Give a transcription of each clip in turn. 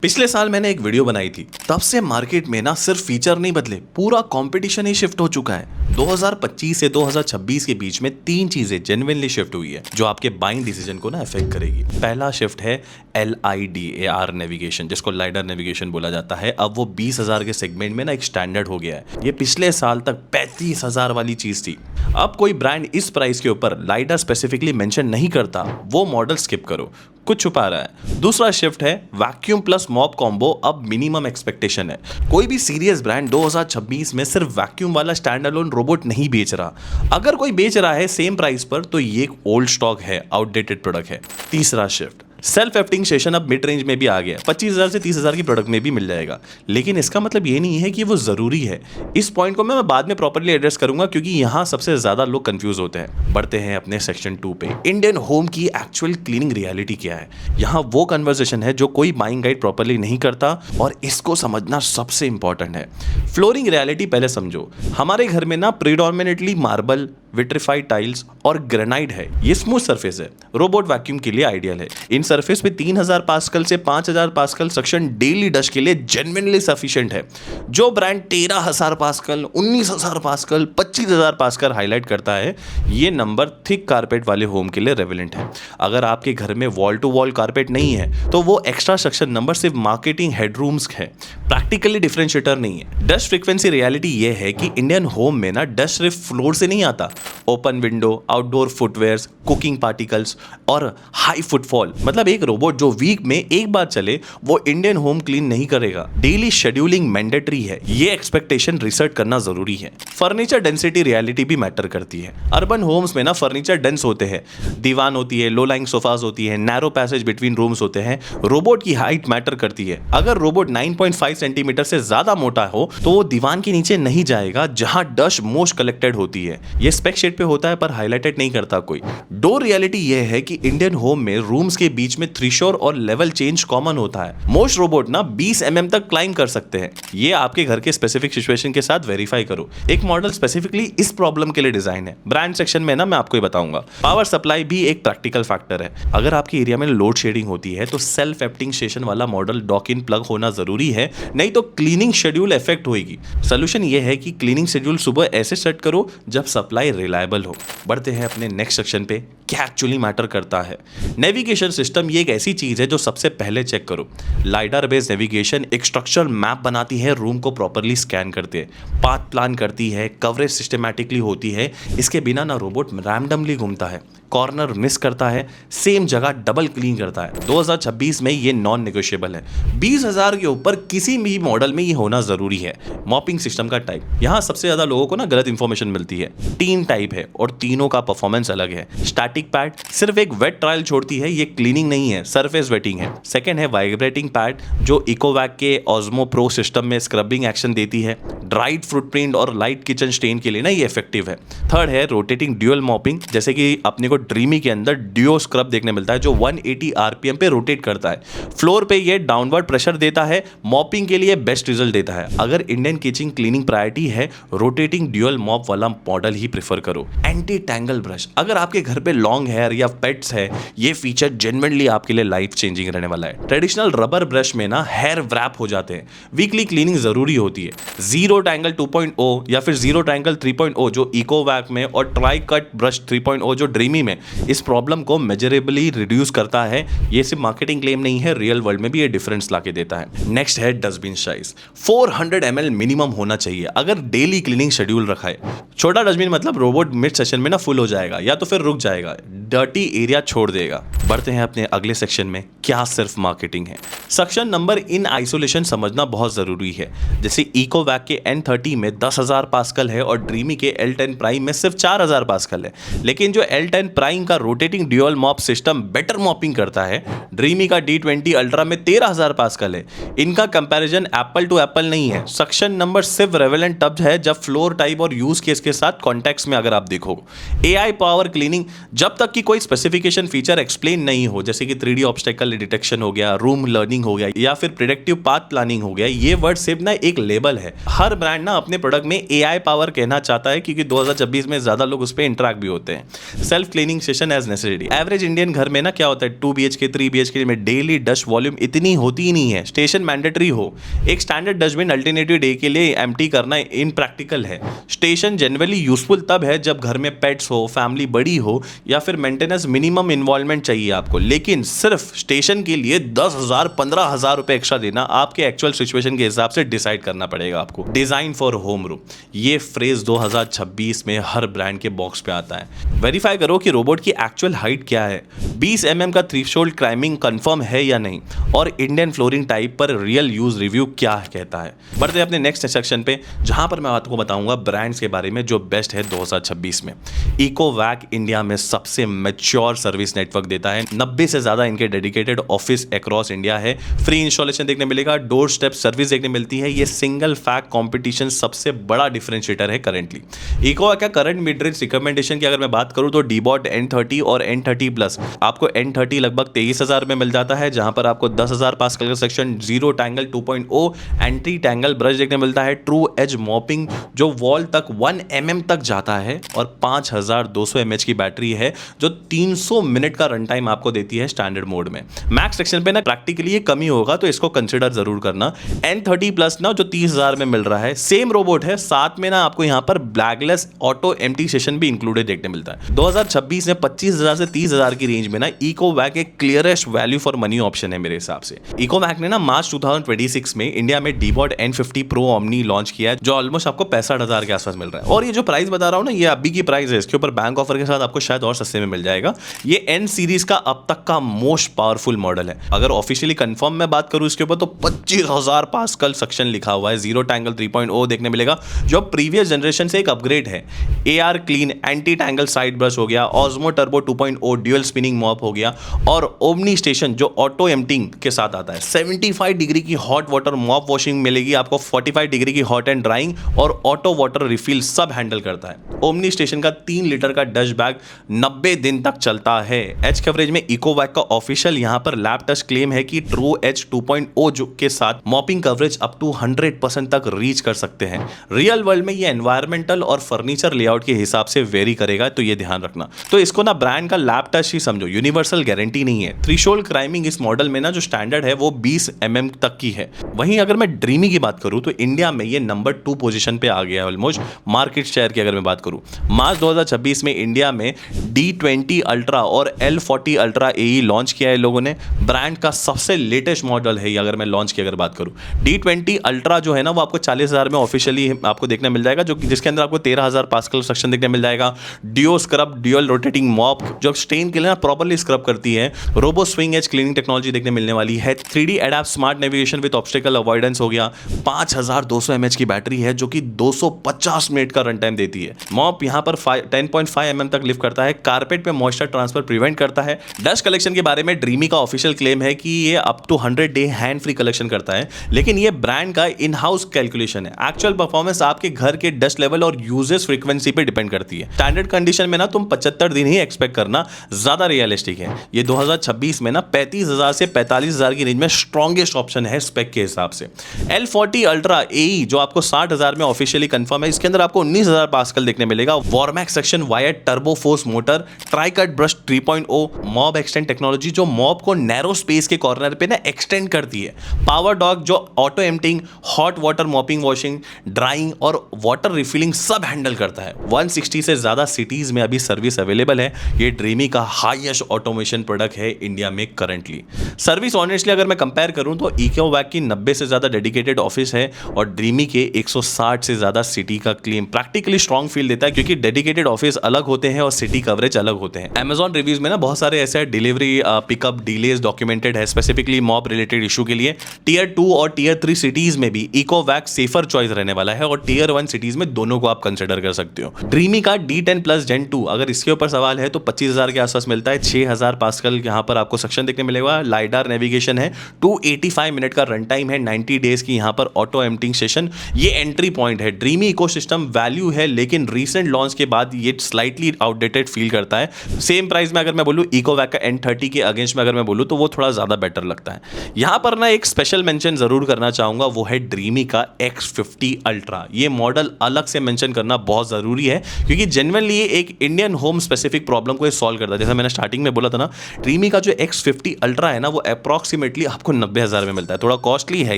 पिछले साल मैंने एक वीडियो बनाई थी। तब से मार्केट में ना सिर्फ फीचर नहीं बदले, पूरा कंपटीशन ही शिफ्ट हो चुका है। 2025 से 2026 के बीच में तीन चीजें जेन्युइनली शिफ्ट हुई है जो आपके बाइंग डिसीजन को ना अफेक्ट करेगी। पहला शिफ्ट है LIDAR नेविगेशन, जिसको लाइडर नेविगेशन बोला जाता है। अब वो 20,000 के सेगमेंट में ना एक स्टैंडर्ड हो गया है। ये पिछले साल तक 35,000 वाली चीज थी। अब कोई ब्रांड इस प्राइस के ऊपर लाइडर स्पेसिफिकली मेंशन नहीं करता, वो मॉडल स्किप करो, कुछ छुपा रहा है। दूसरा शिफ्ट है वैक्यूम प्लस मॉप कॉम्बो। अब मिनिमम एक्सपेक्टेशन है। कोई भी सीरियस ब्रांड 2026 में सिर्फ वैक्यूम वाला स्टैंड अलोन रोबोट नहीं बेच रहा। अगर कोई बेच रहा है सेम प्राइस पर तो ये एक ओल्ड स्टॉक है, आउटडेटेड प्रोडक्ट है। तीसरा शिफ्ट सेल्फ एफ्टिंग स्टेशन अब मिड रेंज में भी आ गया। 25,000 से 30,000 की प्रोडक्ट में भी मिल जाएगा, लेकिन इसका मतलब ये नहीं है कि वो जरूरी है। इस पॉइंट को मैं बाद में प्रॉपर्ली एड्रेस करूंगा, क्योंकि यहां सबसे ज्यादा लोग कंफ्यूज होते हैं। बढ़ते हैं अपने सेक्शन 2 पे। इंडियन होम की एक्चुअल क्लीनिंग रियलिटी क्या है। यहाँ वो कन्वर्सेशन है जो कोई बाइंग गाइड प्रॉपर्ली नहीं करता, और इसको समझना सबसे इंपॉर्टेंट है। फ्लोरिंग रियलिटी पहले समझो। हमारे घर में ना प्रीडोमिनेटली मार्बल, विट्रिफाइड टाइल्स और ग्रेनाइट है। ये स्मूथ सरफेस है, रोबोट वैक्यूम के लिए आइडियल है। इन सरफेस पे 3000 पास्कल से 5000 पास्कल सक्शन डेली डस्ट के लिए जेन्युइनली सफिशिएंट है। जो brand 13,000 pascal, 19,000 pascal, 25,000 pascal highlight करता है, ये नंबर थिक कारपेट वाले होम के लिए रेवेलेंट है। अगर आपके घर में वॉल टू वॉल कारपेट नहीं है तो वो एक्स्ट्रा सक्शन नंबर सिर्फ मार्केटिंग हेडरूम्स है, प्रैक्टिकली डिफरेंशिएटर नहीं है। डस्ट फ्रीक्वेंसी रियलिटी ये है कि इंडियन होम में ना डस्ट सिर्फ फ्लोर से नहीं आता। Open window, outdoor footwears, cooking particles और हाई फुटफॉल। मतलब एक रोबोट जो वीक में एक बार चले वो इंडियन होम क्लीन नहीं करेगा। डेली शेड्यूलिंग मैंडेटरी है। ये एक्सपेक्टेशन रिसर्च करना जरूरी है। फर्नीचर डेंसिटी रियलिटी भी मैटर करती है। अर्बन होम्स में ना फर्नीचर डेंस होते हैं, दीवान होती है, लो लाइंग सोफाज होती है, नैरो पैसेज बिटवीन रूम्स होते हैं। रोबोट की हाइट मैटर करती है। अगर रोबोट 9.5 सेंटीमीटर से ज्यादा मोटा हो तो वो दीवान के नीचे नहीं जाएगा जहां डस्ट मोस्ट कलेक्टेड होती है। ये स्पेक शेड पे होता है पर हाईलाइटेड नहीं करता कोई। डोर रियलिटी ये है कि इंडियन होम में रूम्स के बीच में थ्रेशोल्ड और लेवल चेंज कॉमन होता है। मोस्ट रोबोट ना 20 mm तक क्लाइंब कर सकते हैं। ये आपके घर के स्पेसिफिक सिचुएशन के साथ वेरीफाई करो। एक मॉडल स्पेसिफिकली इस प्रॉब्लम के लिए डिजाइन है। ब्रांड सेक्शन में ना मैं आपको ये बताऊंगा। पावर सप्लाई भी एक प्रैक्टिकल फैक्टर है। अगर आपके एरिया में लोड शेडिंग होती है तो सेल्फ एफ्टिंग स्टेशन वाला मॉडल डॉक इन प्लग होना जरूरी है, नहीं तो क्लीनिंग शेड्यूल इफेक्ट होगी। सोल्यूशन ये है कि क्लीनिंग शेड्यूल सुबह ऐसे सेट करो जब सप्लाई रिलायबल हो। बढ़ते हैं अपने नेक्स्ट सेक्शन पे, क्या एक्चुअली मैटर करता है। नेविगेशन सिस्टम ये एक ऐसी चीज है जो सबसे पहले चेक करो। लाइडर बेस्ड नेविगेशन एक स्ट्रक्चरल मैप बनाती है, रूम को प्रॉपर्ली स्कैन करती है, पाथ प्लान करती है, कवरेज सिस्टमैटिकली होती है। इसके बिना ना रोबोट रैंडमली घूमता है, कॉर्नर मिस करता है, सेम जगह डबल क्लीन करता है। 2026 में ये नॉन नेगोशिएबल है। 20,000 के ऊपर किसी भी मॉडल में ये होना जरूरी है। मॉपिंग सिस्टम का टाइप, यहाँ सबसे ज्यादा लोगों को ना गलत इंफॉर्मेशन मिलती है। 3 टाइप है और तीनों का परफॉर्मेंस अलग है। स्टैटिक पैड सिर्फ एक वेट ट्रायल छोड़ती है, ये क्लीनिंग नहीं है, सरफेस वेटिंग है। सेकेंड है वाइब्रेटिंग पैड जो इकोवैक के ऑस्मो प्रो सिस्टम में स्क्रबिंग एक्शन देती है। ड्राइड फुटप्रिंट और लाइट किचन स्टेन के लिए ना ये इफेक्टिव है। थर्ड है रोटेटिंग ड्यूअल मॉपिंग, जैसे कि अपने को ड्रीमी के अंदर ड्यूओ स्क्रब देखने मिलता है जो 180 RPM पे रोटेट करता है। फ्लोर पे ये डाउनवर्ड प्रेशर देता है, मॉपिंग के लिए बेस्ट रिजल्ट देता है। अगर इंडियन किचन क्लीनिंग प्रायोरिटी है, रोटेटिंग ड्यूअल मॉप वाला मॉडल ही प्रेफर करो। एंटी टैंगल ब्रश, अगर आपके घर पे लॉन्ग हेयर या पेट्स है, ये फीचर जेन्युइनली आपके लिए लाइफ चेंजिंग रहने वाला है। ट्रेडिशनल रबर ब्रश में ना हेयर व्रैप हो जाते हैं, वीकली क्लीनिंग जरूरी होती है। जीरो टैंगल 2.0 या फिर जीरो टैंगल 3.0 जो इकोवैक में, और ट्राई कट ब्रश 3.0 जो ड्रीमी में, इस प्रॉब्लम को मेजरेबली रिड्यूस करता है। ये सिर्फ मार्केटिंग क्लेम नहीं है, रियल वर्ल्ड में भी ये डिफरेंस लाके देता है। नेक्स्ट है डस्टबिन साइज। 400 ml मिनिमम होना चाहिए अगर डेली क्लीनिंग शेड्यूल रखा है। छोटा डस्टबिन मतलब रोबोट मिड सेशन में ना फुल हो जाएगा या तो फिर रुक जाएगा, डर्टी एरिया छोड़ देगा। बढ़ते हैं अपने अगले सेक्शन में, क्या सिर्फ मार्केटिंग है। सेक्शन नंबर इन आइसोलेशन समझना बहुत जरूरी है। जैसे इकोवैक के N30 में 10,000 पास्कल है और ड्रीमी के L10 प्राइम में सिर्फ 4,000 पास्कल है। लेकिन जो L10 प्राइम का rotating dual mop system better mopping करता है, ड्रीमी का D20 अल्ट्रा में 13,000 पास्कल है। इनका कंपैरिजन एप्पल टू एप्पल नहीं है। सेक्शन नंबर सिर्फ रेवेलेंट तब है जब फ्लोर टाइप और यूज केस के साथ कॉन्टेक्स्ट में अगर आप देखो। AI पावर क्लीनिंग, जब तक कि कि कोई स्पेसिफिकेशन फीचर एक्सप्लेन नहीं हो, जैसे कि 3D ऑब्स्टेकल डिटेक्शन हो गया, रूम लर्निंग हो गया या फिर प्रेडिक्टिव पाथ प्लानिंग हो गया, ये वर्ड सिर्फ ना एक लेबल है। हर ब्रांड ना अपने प्रोडक्ट में AI पावर कहना चाहता है, क्योंकि 2026 में ज्यादा लोग उस पर इंटरेक्ट भी होते हैं। Self cleaning session as necessary. Average Indian घर में ना क्या होता है, 2 BHK 3 BHK में डेली डस्ट वॉल्यूम इतनी होती ही नहीं है, स्टेशन मैंडेटरी हो। एक स्टैंडर्ड डस्टबिन अल्टरनेटिव डे के लिए एम्प्टी करना इनप्रैक्टिकल है। स्टेशन जनरली यूजफुल तब है जब घर में पेट्स हो, फैमिली बड़ी हो या फिर मेंटेनेंस मिनिमम इन्वॉल्वमेंट चाहिए आपको। लेकिन सिर्फ स्टेशन के लिए 10,000 15,000 रुपए एक्स्ट्रा देना आपके एक्चुअल सिचुएशन के हिसाब से डिसाइड करना पड़ेगा आपको। डिजाइन फॉर होम रूम, ये फ्रेज 2026 में हर ब्रांड के बॉक्स पे आता है। वेरीफाई करो कि रोबोट की एक्चुअल हाइट क्या है, 20 mm का थ्रेशोल्ड क्लाइंबिंग कंफर्म है या नहीं, और इंडियन फ्लोरिंग टाइप पर रियल यूज रिव्यू क्या कहता है। बढ़ते हैं अपने नेक्स्ट सेक्शन पे, जहां पर मैं आपको बताऊंगा ब्रांड्स के बारे में जो बेस्ट है 2026 में। इकोवैक इंडिया में सबसे मैच्योर सर्विस नेटवर्क देता है। 90 से ज्यादा इनके डेडिकेटेड ऑफिस अक्रॉस इंडिया है। फ्री इंस्टॉलेशन देखने मिलेगा, डोर स्टेप सर्विस देखने मिलती है। ये सिंगल फैक कंपटीशन सबसे बड़ा डिफरेंशिएटर है करेंटली। इकोवैक का करंट मिड रेंज रिकमेंडेशन की अगर मैं बात करूं तो डीबॉट N30 और N30 प्लस। आपको N30 लगभग 23,000 में मिल जाता है, जहां पर आपको 10,000 पास्कल का section, zero tangle 2.0 anti tangle brush देखने मिलता है, ट्रू एज मॉपिंग जो वॉल तक 1 mm तक जाता है, और 5200 mAh की बैटरी है जो 300 मिनट का रन टाइम आपको देती है स्टैंडर्ड मोड में। मैक्स सेक्शन पे ना प्रैक्टिकली ये कमी होगा, तो इसको कंसिडर जरूर करना। N30 प्लस ना जो 30,000 में मिल रहा है, सेम रोबोट है, साथ में ना आपको यहाँ पर ब्लैकलेस ऑटो एम्प्टी सेशन भी इंक्लूडेड देखने मिलता है। 2026 में 25,000 से 30,000 की रेंज में ना इकोवैक एक clearest value for money option है मेरे हिसाब से। इकोवैक ने ना मार्च 2026 में इंडिया में Dbot N50 Pro Omni launch किया है, जो ऑलमोस्ट आपको 65,000 के आसपास मिल रहा है। और ये जो प्राइस बता रहा हूँ ना, ये अभी की प्राइस है, इसके ऊपर बैंक ऑफर के साथ आपको शायद और सस्ते में मिल जाएगा। ये N सीरीज का अब तक का मोस्ट पावरफुल मॉडल है। अगर ऑफिशियली कंफर्म में बात करूं इसके ऊपर तो 25,000 पास्कल सक्शन लिखा हुआ है, जीरो टैंगल 3.0 देखने मिलेगा, जो प्रीवियस जनरेशन से एक अपग्रेड है। AR clean anti tangle side brush हो गया, osmo turbo 2.0 dual spinning mop हो गया, और ओमनी स्टेशन जो ऑटो एम्प्टिंग के साथ आता है। 75 डिग्री की हॉट वाटर मॉप वॉशिंग मिलेगी आपको, 45 डिग्री की हॉट एंड ड्राइंग, और ऑटो वाटर रिफिल सब हैंडल करता है। ओमनी स्टेशन का 3 लीटर का डस्ट बैग 90 दिन तक चलता है। एज कवरेज में इकोवैक का ऑफिशियल यहां पर लैब टेस्ट क्लेम है कि ट्रू एच 2.0 जो के साथ मॉपिंग कवरेज अप टू 100% तक रीच कर सकते हैं। रियल वर्ल्ड में ये एनवायरमेंटल और फर्नीचर लेआउट के हिसाब से वेरी करेगा, तो ये ध्यान रखना। तो इसको ना ब्रांड का लैब टेस्ट ही समझो, यूनिवर्सल गारंटी नहीं है। थ्रेशोल्ड क्लाइंबिंग इस मॉडल में ना जो स्टैंडर्ड है वो 20 mm तक की है। वहीं अगर मैं ड्रीमी की बात करूं तो इंडिया में ये नंबर 2 पोजीशन पे आ गया है ऑलमोस्ट। मार्केट शेयर की अगर मैं बात करूं, मार्च 2026 में इंडिया में D20 अल्ट्रा और L40 अल्ट्रा AE लॉन्च किया है लोगों ने। ब्रांड का सबसे लेटेस्ट मॉडल है ये, अगर मैं लॉन्च की अगर बात करूं। D20 अल्ट्रा जो है ना वो आपको 40,000 में ऑफिशियली आपको देखने मिल जाएगा, जो जिसके अंदर आपको 13,000 पास्कल सक्शन देखने मिल जाएगा। Duo scrub dual rotating mop जो स्टेन के लिए ना प्रॉपर्ली स्क्रब करती है। Robo swing edge cleaning technology देखने मिलने वाली है। 3D adapt smart navigation with obstacle avoidance हो गया। 5200 mAh की बैटरी है जो कि 250 मिनट का रन टाइम देती है। मॉप यहां पर 10.5 mm तक लिफ्ट करता है। कारपेट पे मॉइस्चर ट्रांसफर प्रिवेंट करता है। डस्ट कलेक्शन के बारे में ड्रीमी का ऑफिशियल क्लेम है कि ये up to 100 day hand free collection करता है, लेकिन ये ब्रांड का इन हाउस कैलकुलेशन है। एक्चुअल परफॉर्मेंस आपके घर के डस्ट लेवल और यूजेस फ्रीक्वेंसी पे डिपेंड करती है। स्टैंडर्ड कंडीशन में ना तुम 75 दिन ही एक्सपेक्ट करना, ज्यादा रियलिस्टिक है। ये 2026 में ना 35,000 से 45,000 की रेंज में स्ट्रॉन्गेस्ट ऑप्शन है स्पेक के हिसाब से। L40 अल्ट्रा AE जो आपको 60,000 में ऑफिशियली कंफर्म है, इसके अंदर आपको 19,000 पास्कल देखने मिलेगा। वॉर्मैक्स suction wired turbo force motor, tri cut brush 3.0, mop extend technology जो मॉब को नैरो स्पेस के कॉर्नर पे ना एक्सटेंड करती है। पावर डॉग जो auto emptying, hot water mopping, washing, drying और वाटर रिफिलिंग सब हैंडल करता है। 160 से ज्यादा सिटीज में अभी सर्विस अवेलेबल है। ये ड्रीमी का हाईएस्ट ऑटोमेशन प्रोडक्ट है इंडिया में करंटली। सर्विस ऑनेस्टली अगर मैं कंपेयर करूं तो इकोवैक की 90 से ज्यादा डेडिकेटेड ऑफिस है और ड्रीमी के 160 से ज्यादा सिटी का क्लेम प्रैक्टिकली स्ट्रॉन्ग फील देता है, क्योंकि डेडिकेटेड ऑफिस अलग होते हैं और सिटी कवरेज अलग होते हैं। Amazon रिव्यूज में ना बहुत सारे ऐसे डिलीवरी पिकअप डिलेज डॉक्यूमेंटेड है, स्पेसिफिकली मॉब रिलेटेड इशू के लिए। टियर 2 और टियर 3 सिटीज में भी इकोवैक सेफर चॉइस रहने वाला है और टियर 1 सिटीज में दोनों को आप कंसिडर कर सकते हो। ड्रीमी का D10 प्लस Gen 2 अगर इसके ऊपर सवाल है तो 25,000 के आसपास मिलता है। 6,000 पास्कल यहाँ पर आपको सेक्शन देखने मिलेगा। लाइडार नेविगेशन है, 285 मिनट का रन टाइम है, 90 डेज की यहाँ पर ऑटो एम्प्टिंग सेशन। ये एंट्री पॉइंट है। ड्रीमी इकोसिस्टम वैल्यू है, लेकिन रीसेंट लॉन्च के बाद ये स्लाइटली आउटडेटेड फील करता है। है। सेम प्राइस में अगर मैं बोलूँ इकोवैक का N30 के अगेंस्ट में अगर मैं बोलूँ तो वो थोड़ा ज़्यादा बेटर लगता है। यहाँ पर ना एक स्पेशल मेंशन ज़रूर करना चाहूँगा, वो है ड्रीमी का X50 अल्ट्रा। ये मॉडल अलग से मेंशन करना बहुत ज़रूरी है क्योंकि जेन्युइनली ये एक इंडियन होम स्पेसिफिक प्रॉब्लम को सॉल्व करता है। जैसा मैंने स्टार्टिंग में बोला था ना, ड्रीमी का जो X50 अल्ट्रा है ना वो अप्रॉक्सीमेटली आपको 90,000 में मिलता है। थोड़ा कॉस्टली है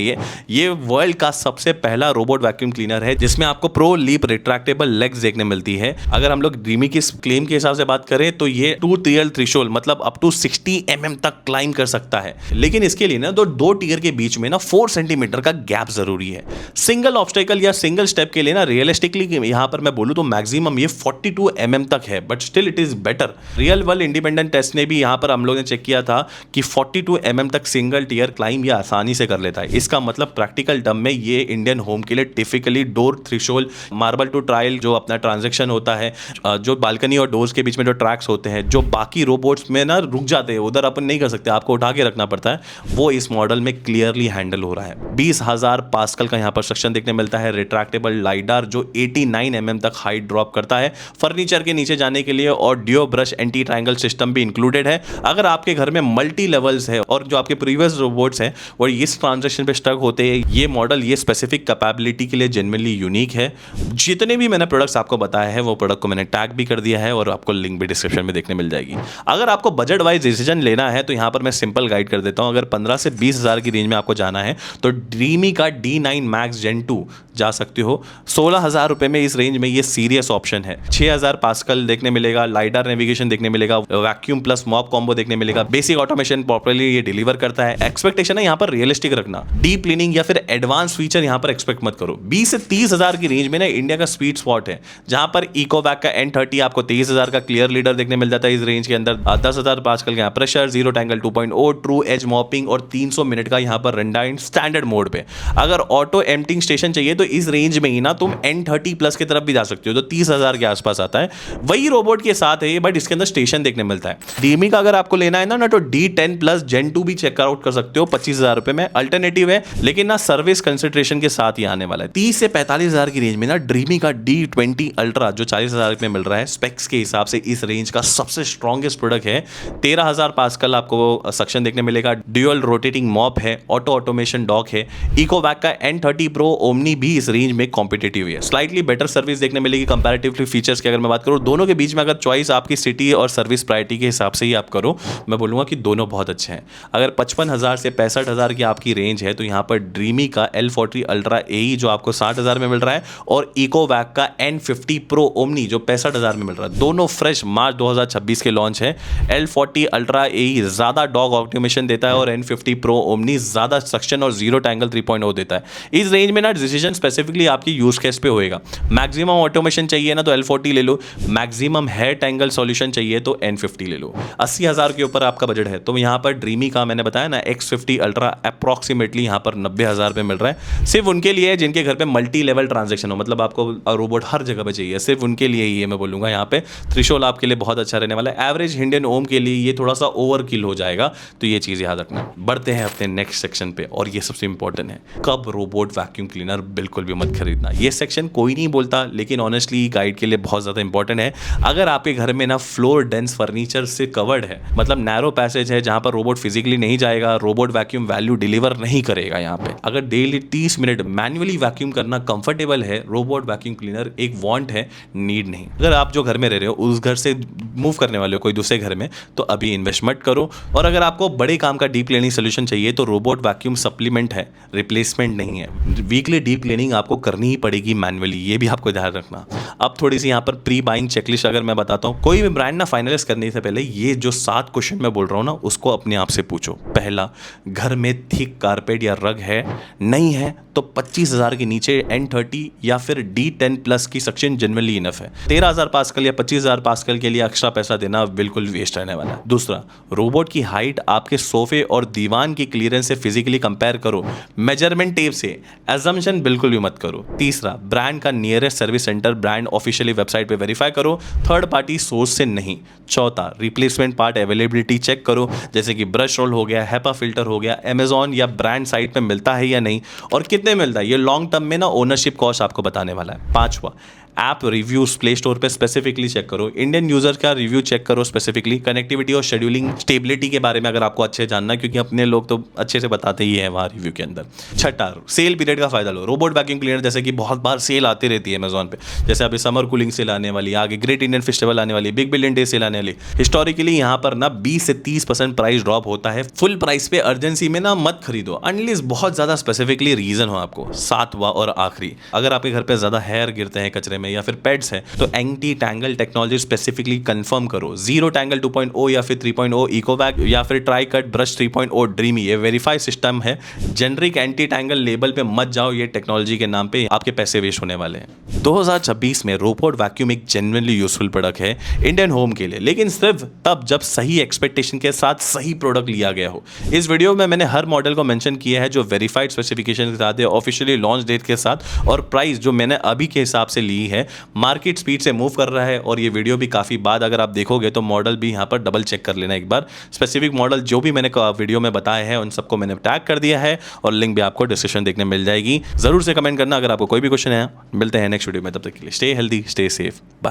ये वर्ल्ड का सबसे पहला रोबोट वैक्यूम क्लीनर है जिसमें आपको प्रो लीप रिट्रैक्टेबल लेग्स देखने मिलती है। अगर हम लोग ड्रीमी की क्लेम के हिसाब से बात करें तो ये 2 टियर थ्रेशोल्ड मतलब अप टू 60 mm तक क्लाइम कर सकता है, लेकिन इसके लिए ना दो टियर के बीच में ना 4 सेंटीमीटर का गैप जरूरी है। सिंगल ऑब्स्टेकल या सिंगल स्टेप के लिए ना रियलिस्टिकली यहां पर मैं बोलूं तो मैक्सिमम ये 42 mm तक है, but still it is better. Real world independent test ने भी यहां पर हम लोग ने चेक किया था कि 42 mm तक सिंगल टियर क्लाइम ये आसानी से कर लेता है। इसका मतलब प्रैक्टिकल टर्म में ये इंडियन होम के लिए typically door threshold marble to trial जो अपना ट्रांजैक्शन होता है, जो बालकनी और डोर्स के बीच में जो ट्रैक्स होते हैं जो बाकी रोबोट्स में ना रुक जाते हैं, उधर अपन नहीं कर सकते, आपको उठा के रखना पड़ता है, वो इस मॉडल में क्लियरली हैंडल हो रहा है। 20,000 पास्कल का यहाँ पर सक्शन देखने मिलता है। रिट्रैक्टेबल लाइडार जो 89 mm तक हाइट ड्रॉप करता है फर्नीचर के नीचे जाने के लिए, और duo brush anti triangle system भी इंक्लूडेड है। अगर आपके घर में मल्टी लेवल्स है और जो आपके प्रीवियस रोबोट्स हैं वो इस ट्रांजेक्शन पे स्टक होते हैं, ये मॉडल ये स्पेसिफिक कैपेबिलिटी के लिए जेन्युइनली यूनिक है। जितने भी मैंने प्रोडक्ट्स आपको बताया है वो प्रोडक्ट को मैंने टैग भी कर दिया है और आपको लिंक भी डिस्क्रिप्शन में देखने मिल जाएगी। अगर आपको बजट वाइज डिसीजन लेना है तो यहाँ पर मैं सिंपल गाइड कर देता हूँ। अगर 15 से 20,000 की रेंज में आपको जाना है तो ड्रीमी का D9 Max Gen 2 जा सकते हो। 16,000 रुपए में इस रेंज में ये सीरियस ऑप्शन है। 6,000 पास्कल देखने मिलेगा, लाइडार नेविगेशन देखने मिलेगा, वैक्यूम प्लस मॉप कॉम्बो देखने मिलेगा, बेसिक ऑटोमेशन प्रॉपर्ली ये डिलीवर करता है। एक्सपेक्टेशन है यहाँ पर रियलिस्टिक रखना, डीप क्लीनिंग या फिर एडवांस फीचर यहाँ पर एक्सपेक्ट मत करो। 20 से 30,000 की रेंज में ना इंडिया का स्वीट स्पॉट है जहां पर इकोवैक का N30 आपको 23,000 का क्लियर लीडर देखने मिल जाता है इस रेंज के अंदर। 10,000 पास्कल का pressure, zero tangle 2.0, true edge mopping और 300 मिनट का यहाँ पर रनटाइम स्टैंडर्ड मोड पे। अगर ऑटो एम्प्टिंग स्टेशन चाहिए तो इस रेंज में ही ना तुम N30 प्लस की तरफ भी जा सकते हो जो 30,000 के आसपास आता है। वही रोबोट के साथ है बट इसके अंदर स्टेशन देखने मिलता है। ड्रीमी का अगर आपको लेना है ना तो D10 प्लस Gen 2 भी चेकआउट कर सकते हो 25,000 रुपए में। अल्टरनेटिव है लेकिन ना सर्विस कंसिडरेशन के साथ ही आने वाला है। 30 से 45,000 की रेंज में ना ड्रीमी का D20 अल्ट्रा जो 40,000 में मिल रहा है, स्पेक्स के हिसाब से इस रेंज का सबसे स्ट्रॉन्गेस्ट प्रोडक्ट है। 13,000 पास्कल आपको सक्शन देखने मिलेगा, ड्यूअल रोटेटिंग मॉप है, ऑटो ऑटोमेशन डॉक है। इकोवैक का N30 Pro ओमनी भी इस रेंज में कॉम्पिटिटिव है। स्लाइटली बेटर सर्विस देखने मिलेगी कंपैरेटिवली फीचर्स की अगर मैं बात करूं। दोनों के बीच में अगर चॉइस आपकी सिटी और सर्विस प्रायोरिटी के हिसाब से ही आप करो, मैं बोलूंगा कि दोनों बहुत अच्छे हैं। अगर 55,000 से 65,000 की आपकी रेंज है तो यहाँ पर ड्रीमी का L40 अल्ट्रा AE जो आपको 60,000 में मिल रहा है और इकोवैक का N50 Pro ओमनी जो 65,000 में मिल रहा है। दोनों फ्रेश मार्च 2026 के लॉन्च है। L40 अल्ट्रा AE ज्यादा डॉग ऑटोमेशन देता है और N50 Pro ओमनी ज्यादा सक्शन और जीरो टैंगल 3.0 देता है। इस रेंज में ना डिसीजन स्पेसिफिकली आपकी यूज केस पे होएगा। मैक्सिमम ऑटोमेशन चाहिए ना तो L40 ले लो, मैक्सिमम हेयर टैंगल सॉल्यूशन चाहिए तो N50 ले लो। 80,000 के ऊपर आपका बजट है तो यहाँ पर ड्रीमी का मैंने बताया ना X50 अल्ट्रा अप्रॉक्सीमेटली यहाँ पर 90,000 पे मिल रहा है। सिर्फ उनके लिए जिनके घर पे मल्टी लेवल ट्रांजेक्शन हो, मतलब आपको रोबोट हर जगह पे चाहिए, सिर्फ उनके लिए ही मैं बोलूंगा यहाँ पे थ्रेशोल्ड आपके लिए बहुत अच्छा रहने वाला है। एवरेज इंडियन होम के लिए ये थोड़ा सा ओवर किल हो जाएगा, तो ये चीज़ याद रखना। बढ़ते हैं अपने नेक्स्ट सेक्शन पे और ये सबसे इंपॉर्टेंट है, कब रोबोट वैक्यूम क्लीनर बिल्कुल भी मत खरीदना। ये सेक्शन कोई नहीं बोलता लेकिन ऑनेस्टली गाइड के लिए बहुत ज़्यादा इंपॉर्टेंट है। अगर आपके घर में ना फ्लोर डेंस फर्नीचर से कवर्ड है, मतलब नैरो पैसेज है जहाँ पर रोबोट फिजिकली नहीं जाएगा, रोबोट वैक्यूम वैल्यू डिलीवर नहीं करेगा यहाँ पे। अगर डेली 30 मिनट मैन्युअली वैक्यूम करना कंफर्टेबल है, रोबोट वैक्यूम क्लीनर एक वांट है, नीड नहीं। अगर आप जो घर में रह रहे हो उस घर से मूव करने वाले हो कोई दूसरे घर में तो अभी इन्वेस्टमेंट करो। और अगर आपको बड़े काम का डीप क्लीनिंग सोल्यूशन चाहिए तो रोबोट वैक्यूम सप्लीमेंट है, रिप्लेसमेंट नहीं है। वीकली डीप क्लीनिंग आपको करनी ही पड़ेगी मैन्युअली, ये भी आपको ध्यान रखना। अब थोड़ी सी यहाँ पर प्री बाइंग चेकलिस्ट अगर मैं बताता हूँ, कोई भी ब्रांड ना फाइनलाइज करने से पहले ये जो 7 क्वेश्चन मैं बोल रहा हूँ ना उसको अपने आप से पूछो। पहला, घर में थिक कारपेट या रग है? नहीं है तो 25,000 के नीचे N30 या फिर D10 प्लस की सक्शन जनरली इनफ है। 13,000 पास्कल या 25,000 पास्कल के लिए एक्स्ट्रा पैसा देना बिल्कुल वेस्ट रहने वाला है। दूसरा, रोबोट की हाइट आपके सोफे और दीवान की क्लियरेंस से फिजिकली कंपेयर करो, मेजरमेंट टेप से, एजम्पशन बिल्कुल भी मत करो। तीसरा, ब्रांड का nearest service centre brand officially website पे वेरीफाई करो, थर्ड पार्टी सोर्स से नहीं। चौथा, रिप्लेसमेंट पार्ट अवेलेबिलिटी चेक करो, जैसे कि ब्रश रोल हो गया, हेपा फिल्टर हो गया, अमेजॉन या ब्रांड साइट पे मिलता है या नहीं और कितने मिलता है। ये लॉन्ग टर्म में ना ओनरशिप कॉस्ट आपको बताने वाला है। पांचवा, ऐप रिव्यूज प्ले स्टोर पे स्पेसिफिकली चेक करो, इंडियन यूजर का रिव्यू चेक करो स्पेसिफिकली, कनेक्टिविटी और शेड्यूलिंग स्टेबिलिटी के बारे में अगर आपको अच्छे जानना है, क्योंकि अपने लोग तो अच्छे से बताते ही हैं वहाँ रिव्यू के अंदर। छठा, सेल पीरियड का फायदा लो। रोबोट वैक्यूम क्लीनर जैसे कि बहुत बार सेल आती रहती है अमेजोन पे, जैसे अभी समर कूलिंग सेल आने वाली, आगे ग्रेट इंडियन फेस्टिवल आने वाली, बिग बिलियन डे सेल आने वाली। हिस्टोरिकली यहाँ पर ना 20 से 30% प्राइस ड्रॉप होता है। फुल प्राइस पे अर्जेंसी में ना मत खरीदो अनलेस बहुत ज्यादा स्पेसिफिकली रीजन हो आपको। सातवां और आखिरी, अगर आपके घर पे ज्यादा हेयर गिरते हैं कचरे में या फिर पेट्स हैं तो anti tangle technology specifically confirm करो। जीरो टैंगल 2.0 या फिर 3.0 इकोवैक या फिर ट्राई कट ब्रश 3.0 ड्रीमी, ये वेरीफाइड सिस्टम है। जेनरिक एंटी टैंगल लेबल पे मत जाओ, ये टेक्नोलॉजी के नाम पे आपके पैसे वेस्ट होने वाले हैं। 2026 में रोबोट वैक्यूम एक जेन्युइनली यूजफुल प्रोडक्ट है इंडियन होम के लिए, लेकिन सिर्फ तब जब सही एक्सपेक्टेशन के साथ सही प्रोडक्ट लिया गया हो। इस वीडियो में मैंने हर मॉडल को मेंशन किया है जो वेरीफाइड स्पेसिफिकेशन के साथ है, ऑफिशियली लॉन्च डेट के साथ, और प्राइस जो मैंने अभी के हिसाब से ली है मार्केट स्पीड से मूव कर रहा है। और ये वीडियो भी काफ़ी बाद अगर आप देखोगे तो मॉडल भी यहाँ पर डबल चेक कर लेना एक बार। स्पेसिफिक मॉडल जो भी मैंने वीडियो में बताए हैं उन सबको मैंने टैग कर दिया है और लिंक भी आपको डिस्क्रिप्शन देखने मिल जाएगी। जरूर से कमेंट करना अगर आपको कोई भी क्वेश्चन है। मिलते हैं नेक्स्ट वीडियो में, तब तक के लिए stay healthy, stay safe, bye.